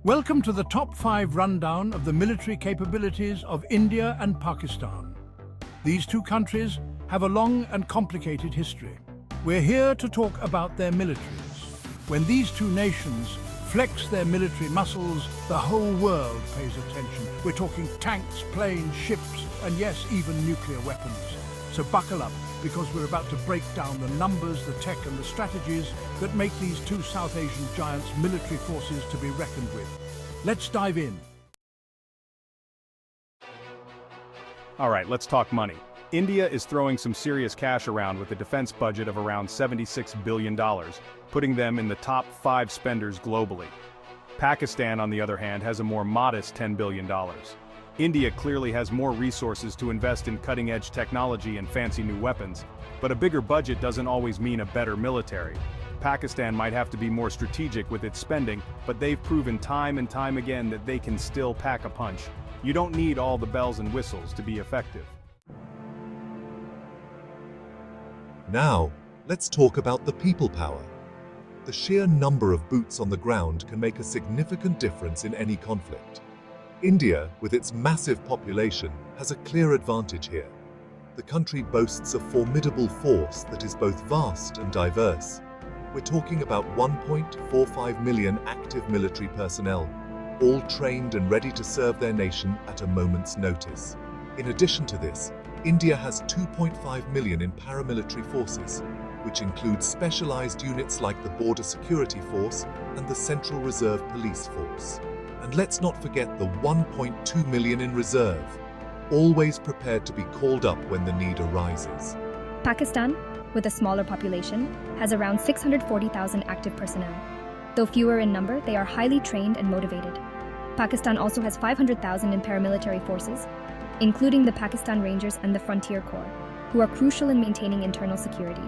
Welcome to the top 5 rundown of the military capabilities of India and Pakistan. These two countries have a long and complicated history. We're here to talk about their militaries. When these two nations flex their military muscles, the whole world pays attention. We're talking tanks, planes, ships, and yes, even nuclear weapons. So buckle up, because we're about to break down the numbers, the tech and the strategies that make these two South Asian giants military forces to be reckoned with. Let's dive in. All right, let's talk money. India is throwing some serious cash around with a defense budget of around $76 billion, putting them in the top 5 spenders globally. Pakistan, on the other hand, has a more modest $10 billion. India clearly has more resources to invest in cutting-edge technology and fancy new weapons, but a bigger budget doesn't always mean a better military. Pakistan might have to be more strategic with its spending, but they've proven time and time again that they can still pack a punch. You don't need all the bells and whistles to be effective. Now, let's talk about the people power. The sheer number of boots on the ground can make a significant difference in any conflict. India, with its massive population, has a clear advantage here. The country boasts a formidable force that is both vast and diverse. We're talking about 1.45 million active military personnel, all trained and ready to serve their nation at a moment's notice. In addition to this, India has 2.5 million in paramilitary forces, which includes specialized units like the Border Security Force and the Central Reserve Police Force. And let's not forget the 1.2 million in reserve, always prepared to be called up when the need arises. Pakistan, with a smaller population, has around 640,000 active personnel. Though fewer in number, they are highly trained and motivated. Pakistan also has 500,000 in paramilitary forces, including the Pakistan Rangers and the Frontier Corps, who are crucial in maintaining internal security.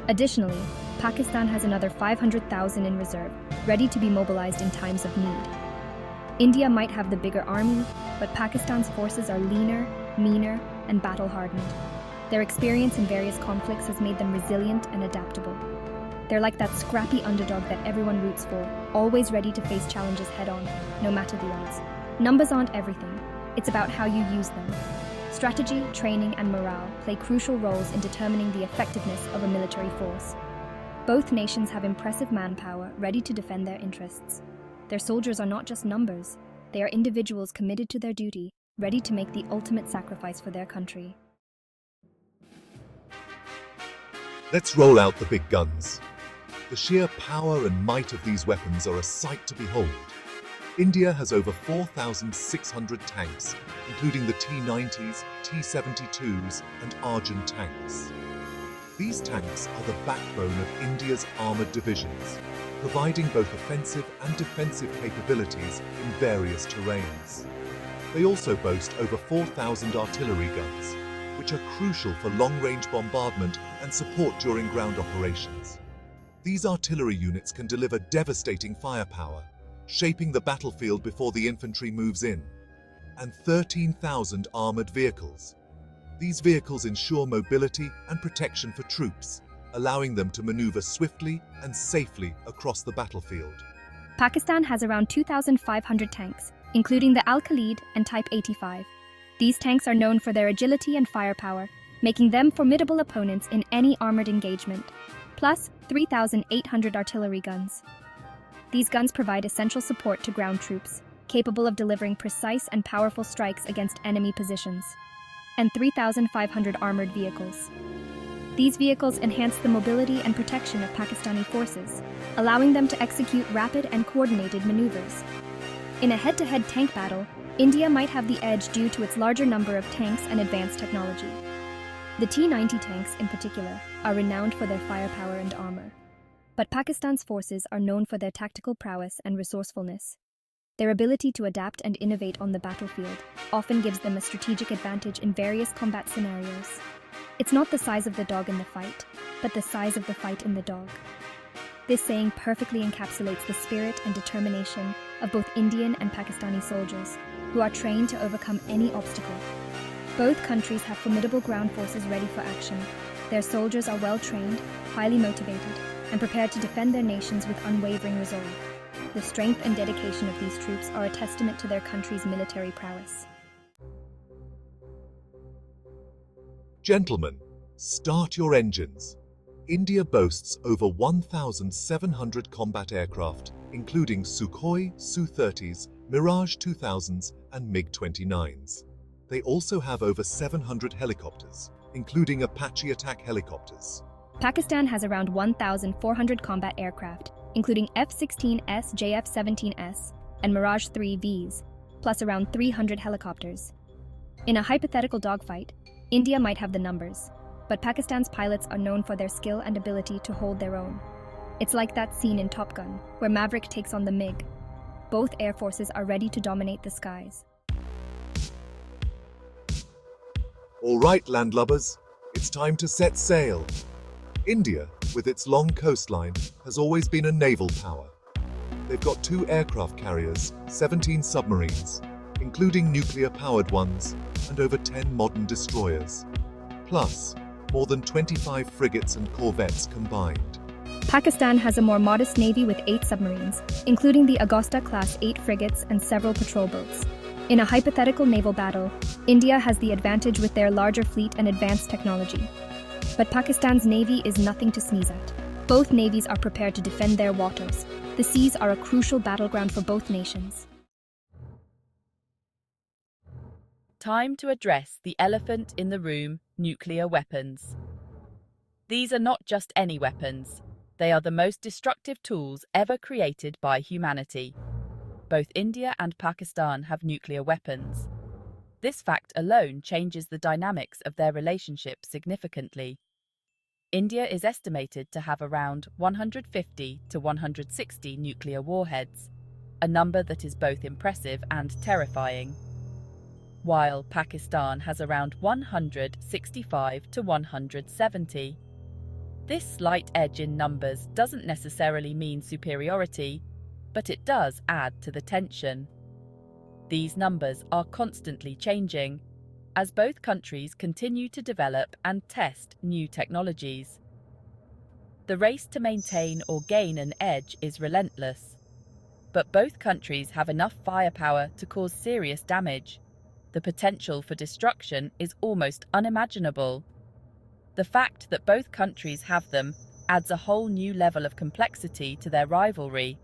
Additionally, Pakistan has another 500,000 in reserve, ready to be mobilized in times of need. India might have the bigger army, but Pakistan's forces are leaner, meaner, and battle-hardened. Their experience in various conflicts has made them resilient and adaptable. They're like that scrappy underdog that everyone roots for, always ready to face challenges head-on, no matter the odds. Numbers aren't everything. It's about how you use them. Strategy, training, and morale play crucial roles in determining the effectiveness of a military force. Both nations have impressive manpower ready to defend their interests. Their soldiers are not just numbers. They are individuals committed to their duty, ready to make the ultimate sacrifice for their country. Let's roll out the big guns. The sheer power and might of these weapons are a sight to behold. India has over 4,600 tanks, including the T-90s, T-72s, and Arjun tanks. These tanks are the backbone of India's armoured divisions, providing both offensive and defensive capabilities in various terrains. They also boast over 4,000 artillery guns, which are crucial for long-range bombardment and support during ground operations. These artillery units can deliver devastating firepower, shaping the battlefield before the infantry moves in, and 13,000 armoured vehicles. These vehicles ensure mobility and protection for troops, allowing them to maneuver swiftly and safely across the battlefield. Pakistan has around 2,500 tanks, including the Al-Khalid and Type 85. These tanks are known for their agility and firepower, making them formidable opponents in any armored engagement, plus 3,800 artillery guns. These guns provide essential support to ground troops, capable of delivering precise and powerful strikes against enemy positions, and 3,500 armored vehicles. These vehicles enhance the mobility and protection of Pakistani forces, allowing them to execute rapid and coordinated maneuvers. In a head-to-head tank battle, India might have the edge due to its larger number of tanks and advanced technology. The T-90 tanks, in particular, are renowned for their firepower and armor. But Pakistan's forces are known for their tactical prowess and resourcefulness. Their ability to adapt and innovate on the battlefield often gives them a strategic advantage in various combat scenarios. It's not the size of the dog in the fight, but the size of the fight in the dog. This saying perfectly encapsulates the spirit and determination of both Indian and Pakistani soldiers, who are trained to overcome any obstacle. Both countries have formidable ground forces ready for action. Their soldiers are well trained, highly motivated, and prepared to defend their nations with unwavering resolve. The strength and dedication of these troops are a testament to their country's military prowess. Gentlemen, start your engines. India boasts over 1,700 combat aircraft, including Sukhoi Su-30s, Mirage 2000s, and MiG-29s. They also have over 700 helicopters, including Apache attack helicopters. Pakistan has around 1,400 combat aircraft, including F-16S, JF-17S, and Mirage 3Vs, plus around 300 helicopters. In a hypothetical dogfight, India might have the numbers, but Pakistan's pilots are known for their skill and ability to hold their own. It's like that scene in Top Gun, where Maverick takes on the MiG. Both air forces are ready to dominate the skies. All right, landlubbers, it's time to set sail. India, with its long coastline, has always been a naval power. They've got 2 aircraft carriers, 17 submarines, including nuclear-powered ones, and over 10 modern destroyers. Plus, more than 25 frigates and corvettes combined. Pakistan has a more modest navy with 8 submarines, including the Augusta-class 8 frigates and several patrol boats. In a hypothetical naval battle, India has the advantage with their larger fleet and advanced technology. But Pakistan's navy is nothing to sneeze at. Both navies are prepared to defend their waters. The seas are a crucial battleground for both nations. Time to address the elephant in the room: nuclear weapons. These are not just any weapons. They are the most destructive tools ever created by humanity. Both India and Pakistan have nuclear weapons. This fact alone changes the dynamics of their relationship significantly. India is estimated to have around 150 to 160 nuclear warheads, a number that is both impressive and terrifying, while Pakistan has around 165 to 170. This slight edge in numbers doesn't necessarily mean superiority, but it does add to the tension. These numbers are constantly changing, as both countries continue to develop and test new technologies. The race to maintain or gain an edge is relentless, but both countries have enough firepower to cause serious damage. The potential for destruction is almost unimaginable. The fact that both countries have them adds a whole new level of complexity to their rivalry.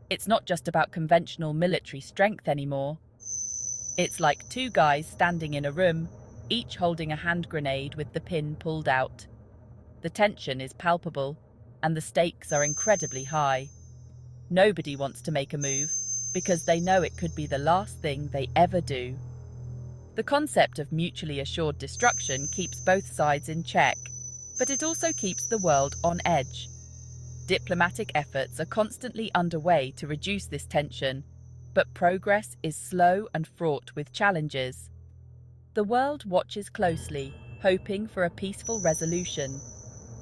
It's not just about conventional military strength anymore. It's like 2 guys standing in a room, each holding a hand grenade with the pin pulled out. The tension is palpable, and the stakes are incredibly high. Nobody wants to make a move, because they know it could be the last thing they ever do. The concept of mutually assured destruction keeps both sides in check, but it also keeps the world on edge. Diplomatic efforts are constantly underway to reduce this tension, but progress is slow and fraught with challenges. The world watches closely, hoping for a peaceful resolution.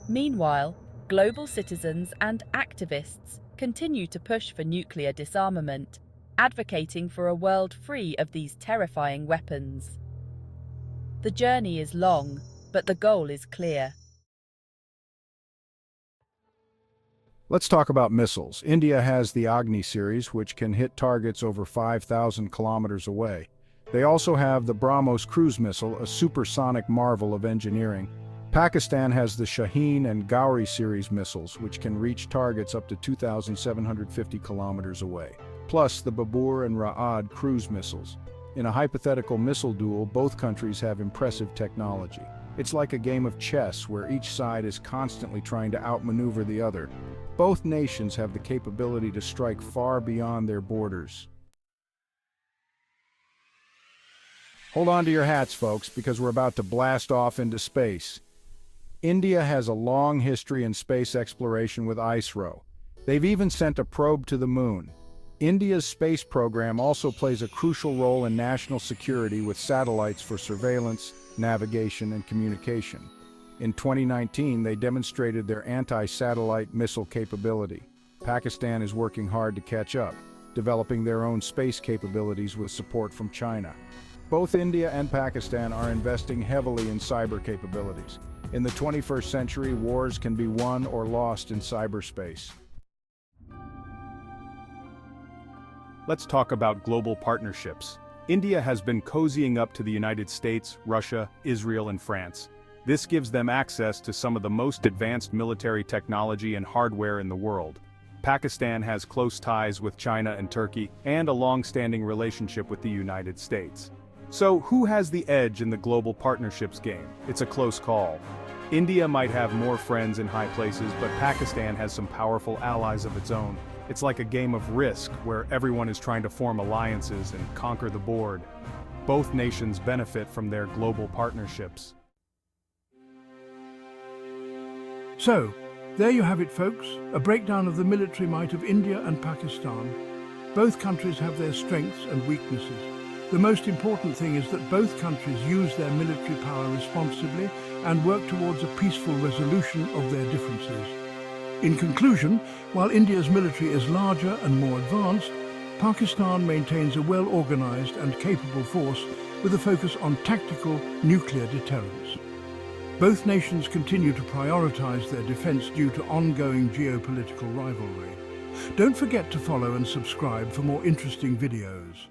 Meanwhile, global citizens and activists continue to push for nuclear disarmament, advocating for a world free of these terrifying weapons. The journey is long, but the goal is clear. Let's talk about missiles. India has the Agni series, which can hit targets over 5,000 kilometers away. They also have the BrahMos cruise missile, a supersonic marvel of engineering. Pakistan has the Shaheen and Gauri series missiles, which can reach targets up to 2,750 kilometers away. Plus the Babur and Ra'ad cruise missiles. In a hypothetical missile duel, both countries have impressive technology. It's like a game of chess where each side is constantly trying to outmaneuver the other. Both nations have the capability to strike far beyond their borders. Hold on to your hats, folks, because we're about to blast off into space. India has a long history in space exploration with ISRO. They've even sent a probe to the moon. India's space program also plays a crucial role in national security with satellites for surveillance, navigation, and communication. In 2019, they demonstrated their anti-satellite missile capability. Pakistan is working hard to catch up, developing their own space capabilities with support from China. Both India and Pakistan are investing heavily in cyber capabilities. In the 21st century, wars can be won or lost in cyberspace. let's talk about global partnerships. India has been cozying up to the United States, Russia, Israel, and France. This gives them access to some of the most advanced military technology and hardware in the world. Pakistan has close ties with China and Turkey, and a long-standing relationship with the United States. So, who has the edge in the global partnerships game? It's a close call. India might have more friends in high places, but Pakistan has some powerful allies of its own. It's like a game of Risk, where everyone is trying to form alliances and conquer the board. Both nations benefit from their global partnerships. So, there you have it, folks, a breakdown of the military might of India and Pakistan. Both countries have their strengths and weaknesses. The most important thing is that both countries use their military power responsibly and work towards a peaceful resolution of their differences. In conclusion, while India's military is larger and more advanced, Pakistan maintains a well-organized and capable force with a focus on tactical nuclear deterrence. Both nations continue to prioritize their defense due to ongoing geopolitical rivalry. Don't forget to follow and subscribe for more interesting videos.